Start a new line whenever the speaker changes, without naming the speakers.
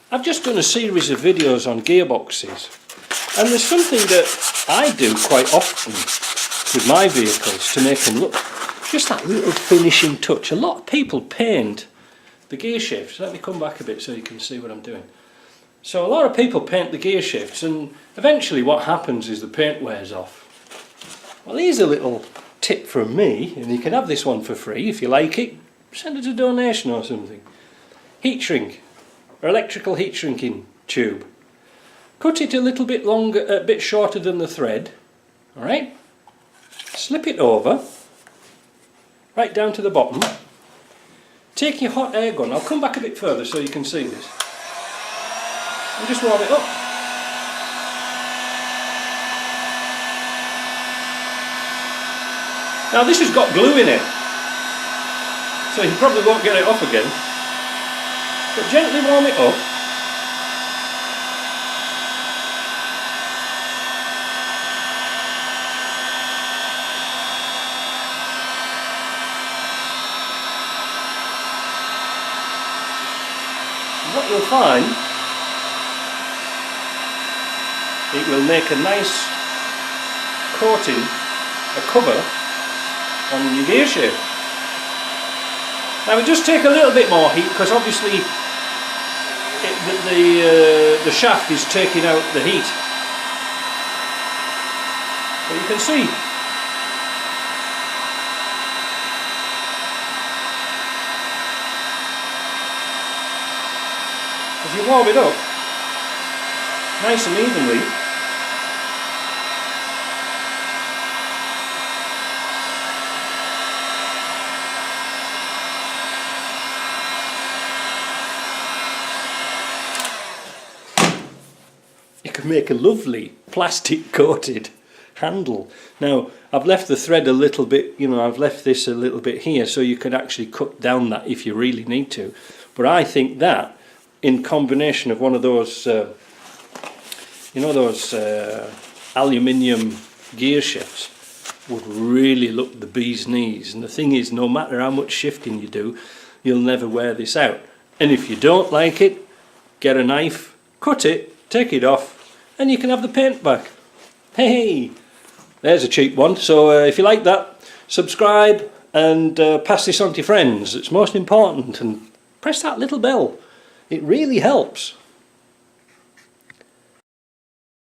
I've just done a series of videos on gearboxes, and there's something that I do quite often with my vehicles to make them look, just that little finishing touch. A lot of people paint the gear shifts. Let me come back a bit so you can see what I'm doing. So a lot of people paint the gear shifts, and eventually what happens is the paint wears off. Well, here's a little tip from me, and you can have this one for free if you like it. Send it a donation or something. Heat shrink, or electrical heat shrinking tube. Cut it a little bit longer, a bit shorter than the thread. Alright? Slip it over, right down to the bottom. Take your hot air gun. I'll come back a bit further so you can see this. And just warm it up. Now this has got glue in it, so you probably won't get it off again. But gently warm it up. And what you'll find, it will make a nice coating, a cover on your gear shift. Now we just take a little bit more heat because obviously the shaft is taking out the heat. But you can see as you warm it up nice and evenly, you can make a lovely plastic coated handle. Now I've left the thread a little bit, I've left this a little bit here so you can actually cut down that if you really need to. But I think that in combination of one of those aluminium gear shifts would really look the bee's knees. And the thing is, no matter how much shifting you do, you'll never wear this out. And if you don't like it, get a knife, cut it, take it off, and you can have the paint back. Hey, there's a cheap one. So if you like that, subscribe and pass this on to your friends. It's most important, and press that little bell. It really helps.